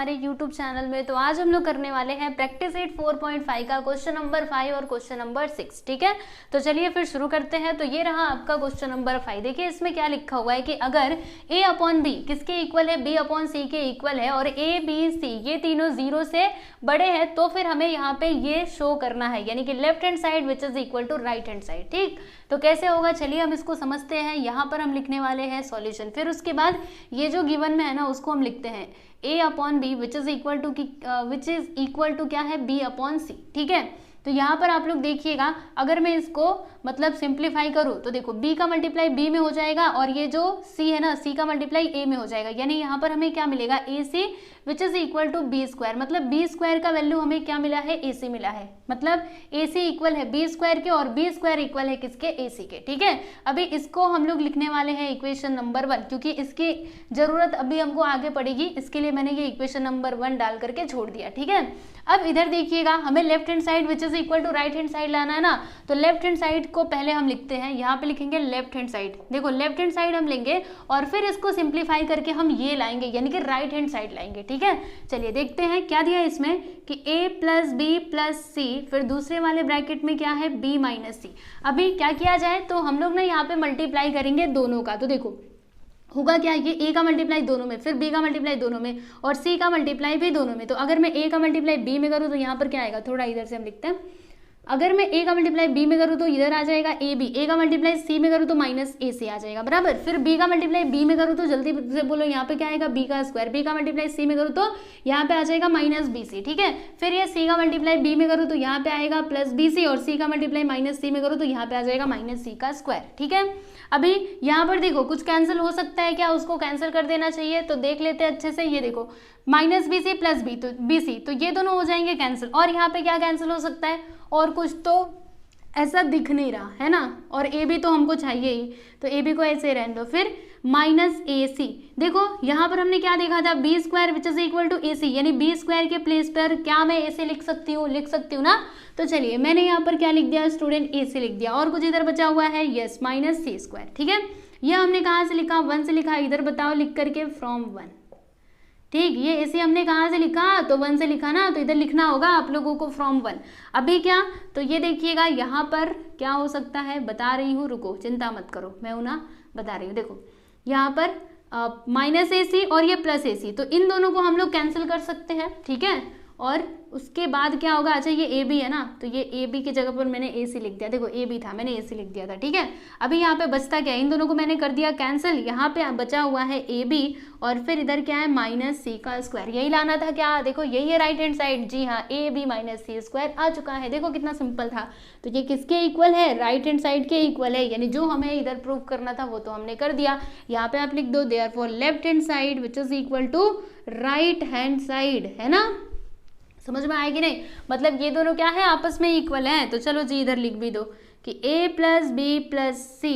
हमारे YouTube channel में। तो आज हम लोग करने वाले हैं प्रैक्टिस इट 4.5 का क्वेश्चन नंबर 5 और क्वेश्चन नंबर 6। ठीक है, तो चलिए फिर शुरू करते हैं। तो ये रहा आपका क्वेश्चन नंबर 5। देखिए इसमें क्या लिखा हुआ है कि अगर a अपॉन बी किसके इक्वल है, b अपॉन सी के इक्वल है और a b c ये तीनों 0 से बड़े हैं, तो फिर हमें यहाँ पे ये शो करना है, यानी कि left hand side which is equal to right hand side. ठीक, तो कैसे होगा चलिए हम इसको समझते हैं। यहाँ पर हम लिखने वाले हैं सॉल्यूशन, फिर उसके बाद ये जो गिवन में है ना उसको हम लिखते हैं a upon B which is equal to क्या है, b अपॉन सी। ठीक है, तो यहाँ पर आप लोग देखिएगा, अगर मैं इसको मतलब सिंप्लीफाई करूँ तो देखो b का मल्टीप्लाई b में हो जाएगा और ये जो c है ना c का मल्टीप्लाई a में हो जाएगा, यानी यहाँ पर हमें क्या मिलेगा, ac which is equal to B square. मतलब b स्क्वायर का वैल्यू हमें क्या मिला है, ac मिला है। मतलब ac इक्वल है b स्क्वायर के और b स्क्वायर इक्वल है किसके, ac के। ठीक है, अभी इसको हम लोग लिखने वाले हैं इक्वेशन नंबर 1, क्योंकि इसकी जरूरत अभी हमको आगे पड़ेगी, इसके लिए मैंने ये इक्वेशन नंबर 1 डाल करके छोड़ दिया। ठीक है, अब इधर देखिएगा, हमें left hand side which is equal to right hand side लाना है ना, तो लेफ्ट हैंड साइड को पहले हम लिखते हैं, यहाँ पे लिखेंगे लेफ्ट हैंड साइड। देखो लेफ्ट हैंड साइड हम लेंगे और फिर इसको सिंप्लीफाई करके हम ये लाएंगे, यानी कि राइट हैंड साइड लाएंगे। ठीक है, चलिए देखते हैं क्या दिया इसमें कि a प्लस बी प्लस सी, फिर दूसरे वाले ब्रैकेट में क्या है, b माइनस सी। अभी क्या किया जाए, तो हम लोग ना यहाँ पे मल्टीप्लाई करेंगे दोनों का। तो देखो होगा क्या, ये a का मल्टीप्लाई दोनों में, फिर b का मल्टीप्लाई दोनों में और c का मल्टीप्लाई भी दोनों में। तो अगर मैं a का मल्टीप्लाई b में करूँ तो यहाँ पर क्या आएगा, थोड़ा इधर से हम लिखते हैं, अगर मैं a का मल्टीप्लाई b में करूँ तो इधर आ जाएगा ab, a का मल्टीप्लाई c में करूँ तो माइनस ac आ जाएगा बराबर। फिर b का मल्टीप्लाई b में करूँ तो जल्दी से बोलो यहाँ पे क्या आएगा, b का स्क्वायर, b का मल्टीप्लाई c में करूँ तो यहाँ पे आ जाएगा माइनस bc। ठीक है, फिर ये c का मल्टीप्लाई b में करूँ तो यहाँ पे आएगा प्लस bc और c का मल्टीप्लाई माइनस c में करूँ तो यहाँ पे आ जाएगा माइनस c का स्क्वायर। ठीक है, अभी यहाँ पर देखो कुछ कैंसिल हो सकता है क्या, उसको कैंसिल कर देना चाहिए। तो देख लेते हैं अच्छे से, ये देखो minus B C plus B तो बी सी, तो ये दोनों हो जाएंगे कैंसिल। और यहाँ पे क्या कैंसिल हो सकता है, और कुछ तो ऐसा दिख नहीं रहा है ना, और ए बी तो हमको चाहिए ही, तो ए बी को ऐसे रहने दो। फिर माइनस ए सी, देखो यहाँ पर हमने क्या देखा था, B square which is equal to A C, यानी बी स्क्वायर के प्लेस पर क्या मैं ऐसे लिख सकती हूँ ना। तो चलिए मैंने यहाँ पर क्या लिख दिया स्टूडेंट, ए सी लिख दिया, और कुछ इधर बचा हुआ है, यस माइनस सी स्क्वायर। ठीक है, यह हमने कहाँ से लिखा, 1 से लिखा, इधर बताओ लिख करके फ्रॉम 1। ठीक, ये ऐसे हमने कहाँ से लिखा, तो 1 से लिखा ना, तो इधर लिखना होगा आप लोगों को फ्रॉम 1। अभी क्या, तो ये देखिएगा यहाँ पर क्या हो सकता है, बता रही हूँ, रुको चिंता मत करो, मैं हूँ ना बता रही हूँ। देखो यहाँ पर माइनस ए सी और ये प्लस ए सी, तो इन दोनों को हम लोग कैंसिल कर सकते हैं। ठीक है, और उसके बाद क्या होगा, अच्छा ये ए बी है ना, तो ये ए बी की जगह पर मैंने ए सी लिख दिया। देखो ए बी था, मैंने ए सी लिख दिया था। ठीक है, अभी यहाँ पे बचता क्या है, इन दोनों को मैंने कर दिया कैंसिल, यहाँ पे बचा हुआ है ए बी और फिर इधर क्या है माइनस सी का स्क्वायर, यही लाना था क्या, देखो यही है राइट हैंड साइड। जी हाँ, A B minus C square आ चुका है, देखो कितना सिंपल था। तो ये किसके इक्वल है, राइट हैंड साइड के इक्वल है, यानी जो हमें इधर प्रूव करना था वो तो हमने कर दिया। यहाँ पे आप लिख दो therefore left hand side which is equal to right hand side, है ना, समझ में आएगी नहीं, मतलब ये दोनों क्या है, आपस में इक्वल है। तो चलो जी इधर लिख भी दो कि a plus B plus C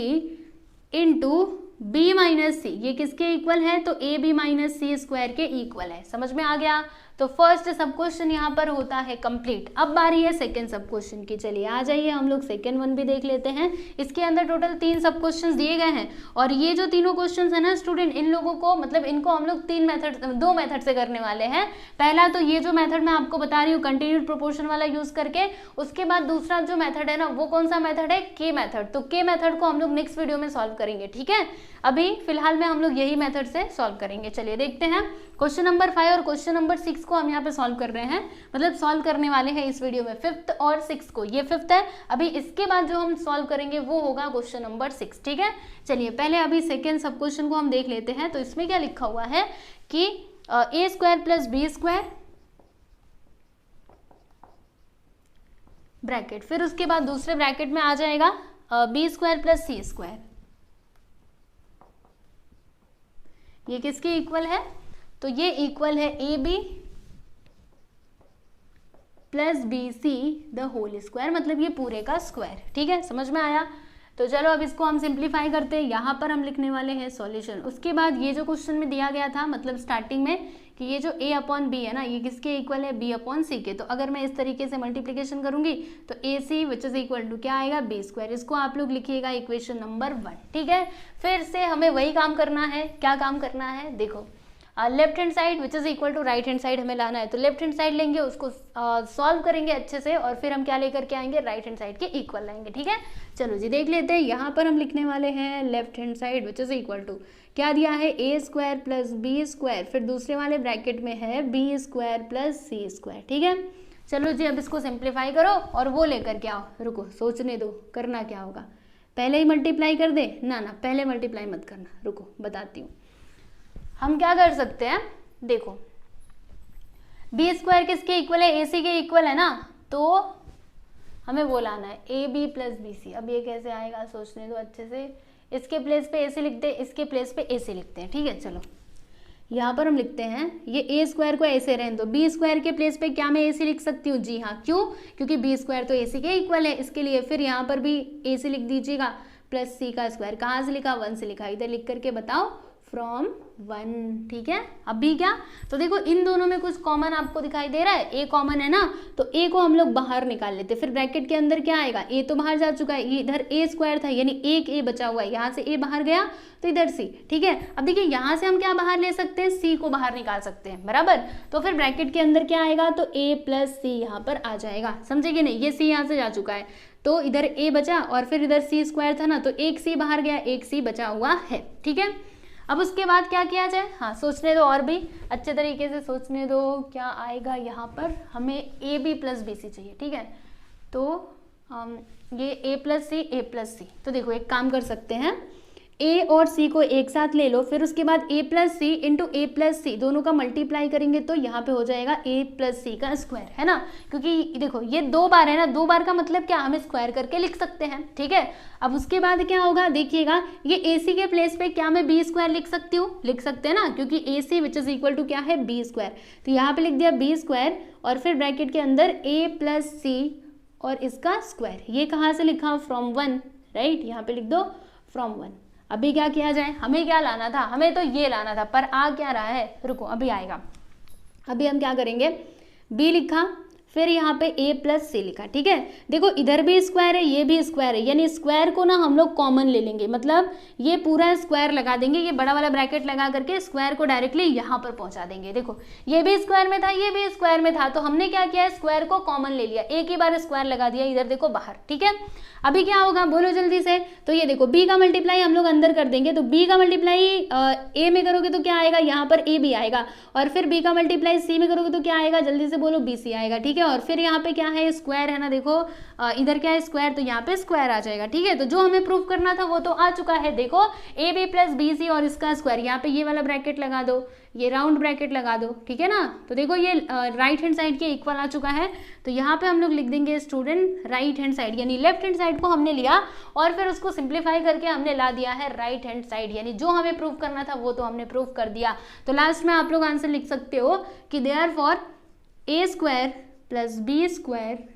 into B minus C, ये किसके इक्वल है, तो A B minus C square के इक्वल है। समझ में आ गया, तो फर्स्ट सब क्वेश्चन यहाँ पर होता है कंप्लीट। अब बारी है सेकंड सब क्वेश्चन की, चलिए आ जाइए हम लोग सेकंड वन भी देख लेते हैं। इसके अंदर टोटल 3 सब क्वेश्चन दिए गए हैं, और ये जो तीनों क्वेश्चन है ना स्टूडेंट, इन लोगों को मतलब इनको हम लोग 2 मेथड से करने वाले हैं। पहला तो ये जो मेथड मैं आपको बता रही हूँ कंटिन्यूड प्रोपोर्शन वाला यूज करके, उसके बाद दूसरा जो मेथड है ना वो कौन सा मेथड है, के मेथड। तो के मेथड को हम लोग नेक्स्ट वीडियो में सॉल्व करेंगे। ठीक है, अभी फिलहाल में हम लोग यही मेथड से सॉल्व करेंगे। चलिए देखते हैं क्वेश्चन नंबर 5 और क्वेश्चन नंबर 6 को हम यहाँ पे सॉल्व कर रहे हैं, मतलब सॉल्व करने वाले हैं इस वीडियो में 5th और 6th को। ये 5th है, अभी इसके बाद जो हम सॉल्व करेंगे वो होगा क्वेश्चन नंबर 6। ठीक है, चलिए पहले अभी सेकेंड सब क्वेश्चन को हम देख लेते हैं। तो इसमें क्या लिखा हुआ है कि A square plus B square bracket, फिर उसके बाद दूसरे ब्रैकेट में आ जाएगा B square plus C square, ये किसके इक्वल है, तो ये इक्वल है A B plus B C the whole square, मतलब ये पूरे का स्क्वायर। ठीक है, समझ में आया। तो चलो अब इसको हम सिंप्लीफाई करते हैं, यहाँ पर हम लिखने वाले हैं सॉल्यूशन। उसके बाद ये जो क्वेश्चन में दिया गया था, मतलब स्टार्टिंग में कि ये जो a अपॉन बी है ना, ये किसके इक्वल है, b अपॉन सी के। तो अगर मैं इस तरीके से मल्टीप्लिकेशन करूंगी तो ए C which is equal to क्या आएगा, बी स्क्वायर। इसको आप लोग लिखिएगा इक्वेशन नंबर 1। ठीक है, फिर से हमें वही काम करना है, क्या काम करना है, देखो left hand side which is equal to right hand side हमें लाना है, तो लेफ्ट हैंड साइड लेंगे, उसको सॉल्व करेंगे अच्छे से, और फिर हम क्या लेकर के आएंगे, राइट हैंड साइड के इक्वल लाएंगे। ठीक है, चलो जी देख लेते हैं। यहाँ पर हम लिखने वाले हैं left hand side which is equal to क्या दिया है, A square plus B square, फिर दूसरे वाले ब्रैकेट में है B square plus C square. ठीक है, चलो जी अब इसको सिंप्लीफाई करो और वो लेकर के आओ। रुको सोचने दो करना क्या होगा, पहले ही मल्टीप्लाई कर दे ना, पहले मल्टीप्लाई मत करना, रुको बताती हूँ। हम क्या कर सकते हैं, देखो बी स्क्वायर किसके इक्वल है, ए सी के इक्वल है ना, तो हमें वो लाना है A B plus B C. अब ये कैसे आएगा सोचने दो अच्छे से, इसके प्लेस पे ए सी लिखते हैं, इसके प्लेस पे ए सी लिखते हैं। ठीक है, चलो यहाँ पर हम लिखते हैं ये ए स्क्वायर को ऐसे रहने दो, बी स्क्वायर के प्लेस पे क्या मैं ए सी लिख सकती हूँ, जी हाँ, क्यों, क्योंकि बी स्क्वायर तो ए सी के इक्वल है, इसके लिए फिर यहाँ पर भी ए सी लिख दीजिएगा, प्लस सी का स्क्वायर कहाँ से लिखा, 1 से लिखा, इधर लिख करके बताओ फ्रॉम 1। ठीक है, अभी क्या, तो देखो इन दोनों में कुछ कॉमन आपको दिखाई दे रहा है, ए कॉमन है ना, तो ए को हम लोग बाहर निकाल लेते, फिर ब्रैकेट के अंदर क्या आएगा, ए तो बाहर जा चुका है, ये इधर ए स्क्वायर था, यानी एक ए बचा हुआ है, यहाँ से ए बाहर गया तो इधर सी। ठीक है, अब देखिए यहाँ से हम क्या बाहर ले सकते हैं, सी को बाहर निकाल सकते हैं, बराबर, तो फिर ब्रैकेट के अंदर क्या आएगा, तो ए प्लस सी यहाँ पर आ जाएगा, समझे कि नहीं, ये सी यहाँ से जा चुका है, तो इधर ए बचा और फिर इधर सी स्क्वायर था ना, तो एक सी बाहर गया, एक सी बचा हुआ है। ठीक है, अब उसके बाद क्या किया जाए, हाँ सोचने दो और भी अच्छे तरीके से सोचने दो, क्या आएगा यहाँ पर, हमें A B plus B C चाहिए। ठीक है, तो ये ए प्लस सी, तो देखो एक काम कर सकते हैं, ए और सी को एक साथ ले लो, फिर उसके बाद ए प्लस सी इंटू ए प्लस सी दोनों का मल्टीप्लाई करेंगे तो यहाँ पे हो जाएगा ए प्लस सी का स्क्वायर, है ना, क्योंकि देखो ये 2 बार है ना, 2 बार का मतलब क्या, हम स्क्वायर करके लिख सकते हैं। ठीक है, अब उसके बाद क्या होगा, देखिएगा ये ए सी के प्लेस पे क्या मैं बी स्क्वायर लिख सकती हूँ, लिख सकते हैं ना, क्योंकि ए C which is equal to क्या है, बी स्क्वायर, तो यहाँ पे लिख दिया बी स्क्वायर और फिर ब्रैकेट के अंदर ए प्लस सी और इसका स्क्वायर, ये कहाँ से लिखा, फ्रॉम 1, राइट, यहाँ पे लिख दो फ्रॉम 1। अभी क्या किया जाए, हमें क्या लाना था, हमें तो ये लाना था, पर आ क्या रहा है, रुको अभी आएगा। अभी हम क्या करेंगे, बी लिखा, फिर यहाँ पे ए प्लस सी लिखा। ठीक है, देखो इधर भी स्क्वायर है, ये भी स्क्वायर है, यानी स्क्वायर को ना हम लोग कॉमन ले लेंगे, मतलब ये पूरा स्क्वायर लगा देंगे, ये बड़ा वाला ब्रैकेट लगा करके स्क्वायर को डायरेक्टली यहाँ पर पहुंचा देंगे। देखो ये भी स्क्वायर में था, ये भी स्क्वायर में था, तो हमने क्या किया, स्क्वायर को कॉमन ले लिया, एक ही बार स्क्वायर लगा दिया, इधर देखो बाहर। ठीक है, अभी क्या होगा बोलो जल्दी से, तो ये देखो बी का मल्टीप्लाई हम लोग अंदर कर देंगे, तो बी का मल्टीप्लाई ए में करोगे तो क्या आएगा, यहाँ पर ए बी आएगा, और फिर बी का मल्टीप्लाई सी में करोगे तो क्या आएगा, जल्दी से बोलो, बी सी आएगा। ठीक है, और फिर यहाँ पे क्या है, स्क्वायर है ना, देखो इधर क्या है स्क्वायर, तो यहाँ पे स्क्वायर आ जाएगा। ठीक है, तो जो हमें प्रूफ करना था वो तो आ चुका है, देखो A B plus B C और इसका स्क्वायर, यहाँ पे ये वाला ब्रैकेट लगा दो, ये राउंड ब्रैकेट लगा दो। ठीक है ना, तो देखो ये राइट हैंड साइड के इक्वल आ चुका है, तो यहाँ पे हम लोग लिख देंगे स्टूडेंट राइट हैंड साइड, यानी लेफ्ट हैंड साइड को हमने लिया और फिर उसको सिंप्लीफाई करके हमने ला दिया है राइट हैंड साइड, यानी जो हमें प्रूफ करना था वो तो हमने प्रूफ कर दिया। तो लास्ट में आप लोग आंसर लिख सकते हो कि therefore A square plus B square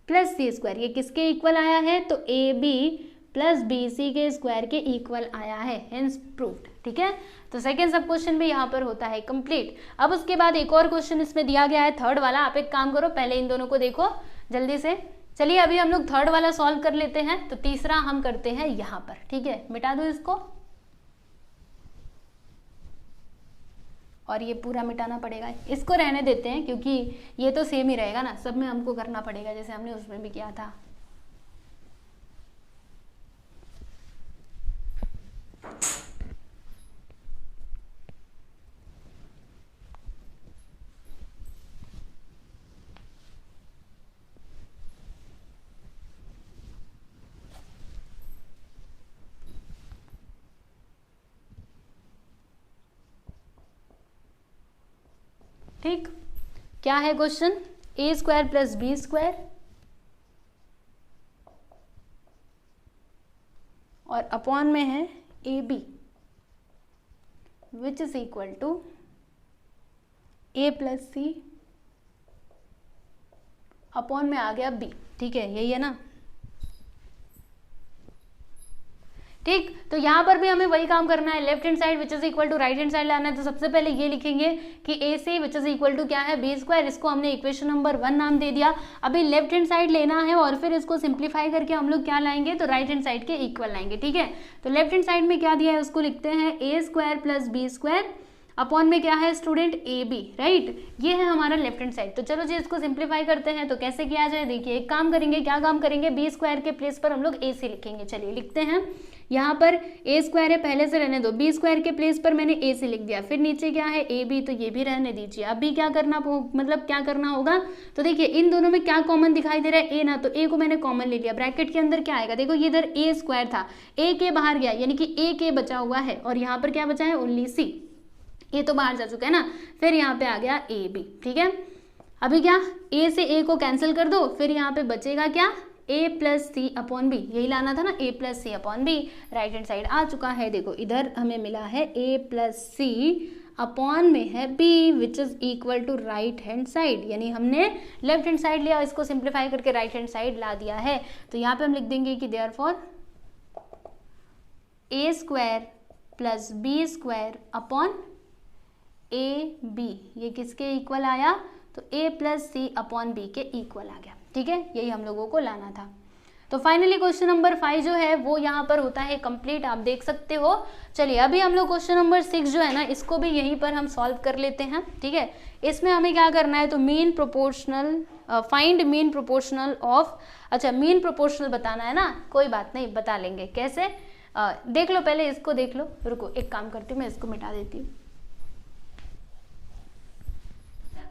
plus C square, ये किसके इक्वल आया है, तो A B plus B C के स्क्वायर के इक्वल आया है, हेंस प्रूव्ड। ठीक है, तो सेकेंड सब क्वेश्चन भी यहाँ पर होता है कंप्लीट। अब उसके बाद एक और क्वेश्चन इसमें दिया गया है, थर्ड वाला। आप एक काम करो, पहले इन दोनों को देखो जल्दी से। चलिए अभी हम लोग थर्ड वाला सॉल्व कर लेते हैं, तो तीसरा हम करते हैं यहाँ पर। ठीक है, मिटा दो इसको, और ये पूरा मिटाना पड़ेगा, इसको रहने देते हैं क्योंकि ये तो सेम ही रहेगा ना, सब में हमको करना पड़ेगा जैसे हमने उसमें भी किया था। ठीक, क्या है question, A square plus B square और अपॉन में है A B which is equal to A plus C, upon में आ गया बी। ठीक है, यही है ना। ठीक। तो यहाँ पर भी हमें वही काम करना है, left hand side which is equal to right hand side लाना है। तो सबसे पहले ये लिखेंगे कि A C which is equal to क्या है, बी स्क्वायर, इसको हमने इक्वेशन नंबर 1 नाम दे दिया। अभी लेफ्ट हैंड साइड लेना है और फिर इसको सिंप्लीफाई करके हम लोग क्या लाएंगे, तो राइट हैंड साइड के इक्वल लाएंगे, ठीक है। तो लेफ्ट हैंड साइड में क्या दिया है उसको लिखते हैं A square plus B square upon में क्या है स्टूडेंट, ए बी, राइट। ये है हमारा लेफ्ट हैंड साइड। तो चलो जी इसको सिंप्लीफाई करते हैं। तो कैसे किया जाए, देखिए एक काम करेंगे, क्या काम करेंगे, बी स्क्वायर के प्लेस पर हम लोग ए सी लिखेंगे। चलिए लिखते हैं, यहाँ पर ए स्क्वायर है, पहले से रहने दो, बी स्क्वायर के प्लेस पर मैंने ए सी लिख दिया, फिर नीचे क्या है ए बी, तो ये भी रहने दीजिए। अभी क्या करना, मतलब क्या करना होगा, तो देखिए इन दोनों में क्या कॉमन दिखाई दे रहा है, ए ना, तो ए को मैंने कॉमन ले लिया। ब्रैकेट के अंदर क्या आएगा, देखो ये इधर ए स्क्वायर था, ए के बाहर गया, यानी कि ए के बचा हुआ है, और यहाँ पर क्या बचा है, ओनली सी, ये तो बाहर जा चुका है ना। फिर यहाँ पे आ गया ए बी, ठीक है। अभी क्या, ए से ए को कैंसिल कर दो, फिर यहाँ पे बचेगा क्या, A plus C upon B, यही लाना था ना, A plus C upon B. Right hand side आ चुका है, देखो इधर हमें मिला है ए प्लस सी अपॉन में है B which is equal to right hand side, यानी हमने लेफ्ट हैंड साइड लिया, इसको सिंप्लीफाई करके राइट हैंड साइड ला दिया है। तो यहाँ पे हम लिख देंगे कि therefore A square plus B square upon A B, ये किसके इक्वल आया, तो A plus C upon B के इक्वल आ गया, ठीक है। यही हम लोगों को लाना था। तो फाइनली क्वेश्चन नंबर 5 जो है वो यहाँ पर होता है कंप्लीट, आप देख सकते हो। चलिए अभी हम लोग क्वेश्चन नंबर 6 जो है ना, इसको भी यहीं पर हम सॉल्व कर लेते हैं, ठीक है। इसमें हमें क्या करना है, तो mean proportional, find mean proportional of, अच्छा मीन प्रोपोर्शनल बताना है ना, कोई बात नहीं, बता लेंगे कैसे, देख लो पहले इसको देख लो, रुको एक काम करती हूँ, मैं इसको मिटा देती हूँ।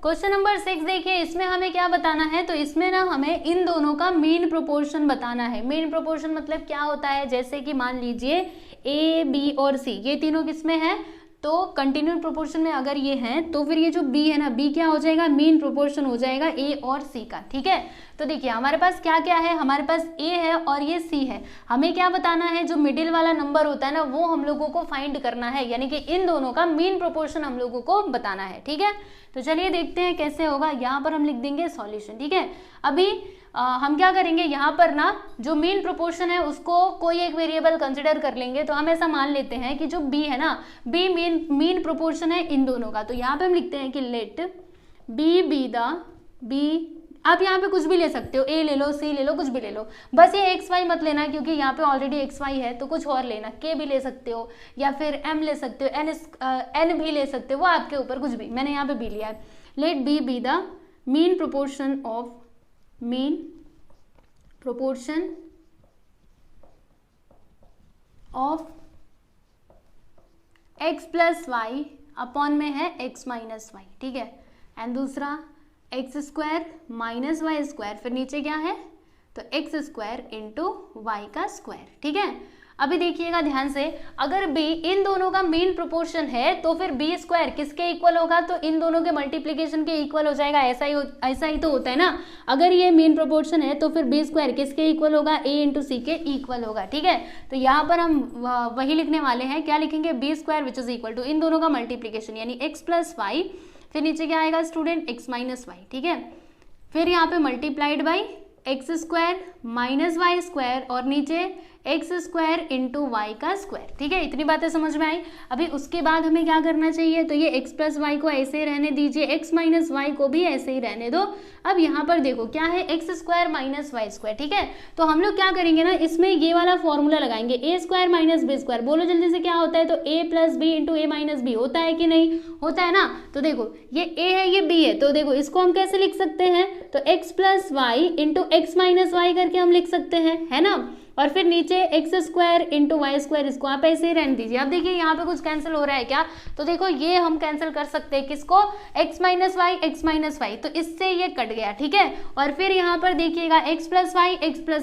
क्वेश्चन नंबर 6 देखिए, इसमें हमें क्या बताना है, तो इसमें ना हमें इन दोनों का मीन प्रोपोर्शन बताना है। मीन प्रोपोर्शन मतलब क्या होता है, जैसे कि मान लीजिए ए बी और सी, ये तीनों किसमें है, तो कंटिन्यूस प्रोपोर्शन में अगर ये हैं, तो फिर ये जो बी है ना, बी क्या हो जाएगा, मीन प्रोपोर्शन हो जाएगा ए और सी का, ठीक है। तो देखिए हमारे पास क्या क्या है, हमारे पास ए है और ये सी है। हमें क्या बताना है, जो मिडिल वाला नंबर होता है ना, वो हम लोगों को फाइंड करना है, यानी कि इन दोनों का मीन प्रोपोर्शन हम लोगों को बताना है, ठीक है। तो चलिए देखते हैं कैसे होगा। यहाँ पर हम लिख देंगे सॉल्यूशन, ठीक है। अभी हम क्या करेंगे, यहाँ पर ना जो मीन प्रोपोर्शन है उसको कोई एक वेरिएबल कंसिडर कर लेंगे। तो हम ऐसा मान लेते हैं कि जो बी है ना, बी मीन प्रोपोर्शन है इन दोनों का। तो यहाँ पे हम लिखते हैं कि let B be the B, आप यहाँ पे कुछ भी ले सकते हो, ए ले लो, सी ले लो, कुछ भी ले लो, बस ये एक्स वाई मत लेना, क्योंकि यहाँ पे ऑलरेडी एक्स वाई है, तो कुछ और लेना, के भी ले सकते हो या फिर एम ले सकते हो, एन भी ले सकते हो, वो आपके ऊपर, कुछ भी, मैंने यहाँ पे बी लिया है। Let B be the mean proportion of X plus Y upon में है एक्स माइनस वाई, ठीक है। एंड दूसरा X square minus Y square, फिर नीचे क्या है, तो एक्स स्क्वायर इंटू वाई का स्क्वायर, ठीक है। अभी देखिएगा ध्यान से, अगर b इन दोनों का मीन प्रोपोर्शन है तो फिर b स्क्वायर किसके इक्वल होगा, तो इन दोनों के मल्टीप्लीकेशन के इक्वल हो जाएगा। ऐसा ही तो होता है ना, अगर ये मीन प्रोपोर्शन है तो फिर b स्क्वायर किसके इक्वल होगा, a इंटू सी के इक्वल होगा, ठीक है। तो यहाँ पर हम वही लिखने वाले हैं, क्या लिखेंगे, b square which is equal to इन दोनों का मल्टीप्लीकेशन, यानी x प्लस वाई, फिर नीचे क्या आएगा स्टूडेंट, x माइनस वाई, ठीक है। फिर यहाँ पे multiplied by X square minus Y square और नीचे एक्स स्क्वायर इंटू वाई का स्क्वायर, ठीक है। इतनी बातें समझ में आई। अभी उसके बाद हमें क्या करना चाहिए, तो ये एक्स प्लस वाई को ऐसे ही रहने दीजिए, एक्स माइनस वाई को भी ऐसे ही रहने दो। अब यहाँ पर देखो क्या है, X square minus Y square, ठीक है। तो हम लोग क्या करेंगे ना, इसमें ये वाला फॉर्मूला लगाएंगे, ए स्क्वायर माइनस बी स्क्वायर, बोलो जल्दी से क्या होता है, तो A plus B into A minus B होता है कि नहीं, होता है ना। तो देखो ये ए है, ये बी है, तो देखो इसको हम कैसे लिख सकते हैं, तो X plus Y into X minus Y करके हम लिख सकते हैं, है ना। और फिर नीचे X square into Y square, इसको आप ऐसे ही रहने दीजिए। अब देखिए यहाँ पे कुछ कैंसिल हो रहा है क्या, तो देखो ये हम कैंसिल कर सकते हैं, किसको, एक्स माइनस वाई, तो इससे ये कट गया, ठीक है। और फिर यहाँ पर देखिएगा एक्स प्लस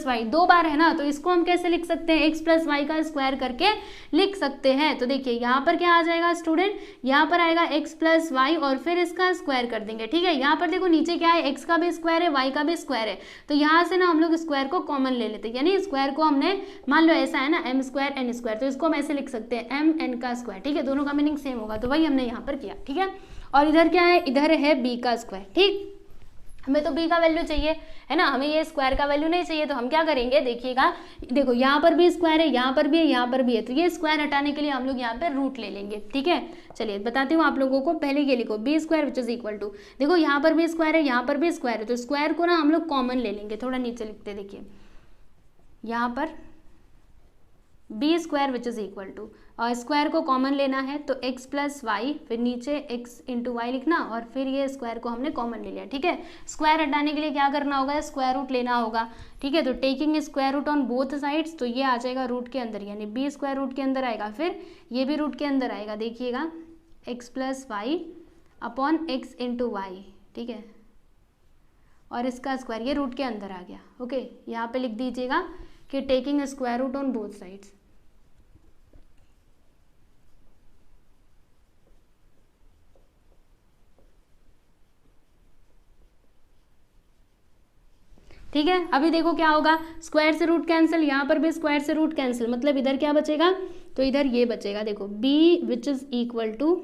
वाई दो बार है ना, तो इसको हम कैसे लिख सकते हैं, एक्स प्लस वाई का स्क्वायर करके लिख सकते हैं। तो देखिए यहाँ पर क्या आ जाएगा स्टूडेंट, यहाँ पर आएगा एक्स प्लस वाई और फिर इसका स्क्वायर कर देंगे, ठीक है। यहाँ पर देखो नीचे क्या है, एक्स का भी स्क्वायर है, वाई का भी स्क्वायर है, तो यहाँ से ना हम लोग स्क्वायर को कॉमन ले लेते हैं, यानी स्क्वायर को हमने, मान लो ऐसा है ना, एम स्क्वायर एन स्क्वायर, तो इसको हम ऐसे लिख सकते हैं एम एन का स्क्वायर, ठीक है। दोनों का मीनिंग सेम होगा, तो वही हमने यहाँ पर किया, ठीक है। और इधर क्या है, इधर है बी का स्क्वायर, ठीक। हमें तो b का वैल्यू चाहिए है ना, हमें ये स्क्वायर का वैल्यू नहीं चाहिए। तो हम क्या करेंगे, देखिएगा, देखो यहाँ पर भी स्क्वायर है, यहाँ पर भी है, यहाँ पर भी है, तो ये स्क्वायर हटाने के लिए हम लोग यहाँ पे रूट ले लेंगे। ठीक है, चलिए बताती हूँ आप लोगों को। पहले ये लिखो B square which is equal to, देखो यहाँ पर भी स्क्वायर है, यहाँ पर भी स्क्वायर है, तो स्क्वायर को ना हम लोग कॉमन ले लेंगे। थोड़ा नीचे लिखते, देखिए यहाँ पर B square which is equal to, और स्क्वायर को कॉमन लेना है तो x प्लस वाई, फिर नीचे x इंटू वाई लिखना, और फिर ये स्क्वायर को हमने कॉमन ले लिया। ठीक है, स्क्वायर हटाने के लिए क्या करना होगा, स्क्वायर रूट लेना होगा। ठीक है, तो taking square root on both sides, तो ये आ जाएगा रूट के अंदर, यानी b स्क्वायर रूट के अंदर आएगा, फिर ये भी रूट के अंदर आएगा। देखिएगा x plus Y upon x into Y. ठीक है, और इसका स्क्वायर ये रूट के अंदर आ गया। ओके, यहाँ पे लिख दीजिएगा कि taking square root on both sides. ठीक है, अभी देखो क्या होगा, स्क्वायर से रूट कैंसिल, यहाँ पर भी स्क्वायर से रूट कैंसिल, मतलब इधर क्या बचेगा, तो इधर ये बचेगा, देखो b which is equal to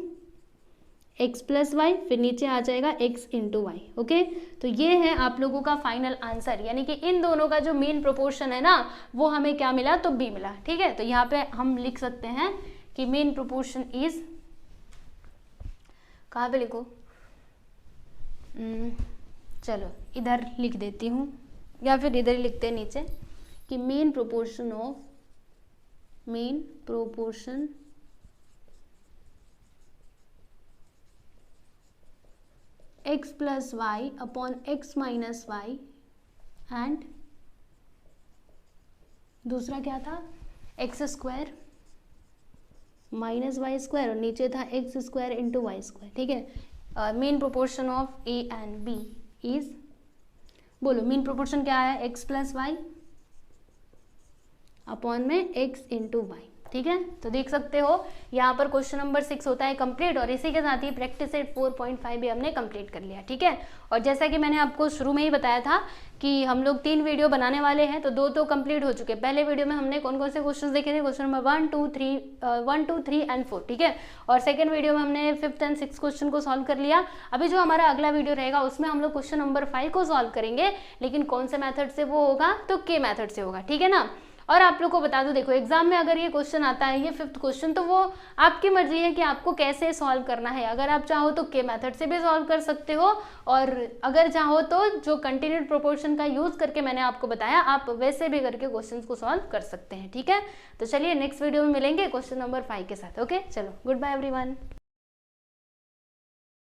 x plus Y, फिर नीचे आ जाएगा x इंटू वाई। ओके, तो ये है आप लोगों का फाइनल आंसर, यानी कि इन दोनों का जो मेन प्रोपोर्शन है ना, वो हमें क्या मिला, तो b मिला। ठीक है, तो यहाँ पे हम लिख सकते हैं कि मेन प्रोपोर्शन इज, कहाँ पे लिखो, चलो इधर लिख देती हूँ, या फिर इधर ही लिखते हैं नीचे कि mean proportion x plus Y upon x minus Y, and दूसरा क्या था, X square minus Y square, और नीचे था X square into Y square. ठीक है, mean proportion of a and b is, बोलो मेन प्रोपोर्शन क्या है, x प्लस वाई अपॉन में x इंटू वाई। ठीक है, तो देख सकते हो यहाँ पर क्वेश्चन नंबर 6 होता है कंप्लीट, और इसी के साथ ही प्रैक्टिस सेट 4.5 भी हमने कंप्लीट कर लिया। ठीक है, और जैसा कि मैंने आपको शुरू में ही बताया था कि हम लोग 3 वीडियो बनाने वाले हैं, तो 2 तो कंप्लीट हो चुके। पहले वीडियो में हमने कौन कौन से क्वेश्चन देखे थे, क्वेश्चन नंबर 1, 2, 3 एंड 4। ठीक है, और सेकंड वीडियो में हमने 5th एंड 6th क्वेश्चन को सॉल्व कर लिया। अभी जो हमारा अगला वीडियो रहेगा उसमें हम लोग क्वेश्चन नंबर 5 को सॉल्व करेंगे, लेकिन कौन से मेथड से वो होगा, तो के मेथड से होगा। ठीक है ना, और आप लोग को बता दूं, देखो एग्जाम में अगर ये क्वेश्चन आता है, ये 5th क्वेश्चन, तो वो आपकी मर्जी है कि आपको कैसे सॉल्व करना है। अगर आप चाहो तो के मेथड से भी सॉल्व कर सकते हो, और अगर चाहो तो जो कंटिन्यूड प्रोपोर्शन का यूज करके मैंने आपको बताया, आप वैसे भी करके क्वेश्चंस को सॉल्व कर सकते हैं। ठीक है, तो चलिए नेक्स्ट वीडियो में मिलेंगे क्वेश्चन नंबर 5 के साथ। ओके, चलो गुड बाय एवरीवन।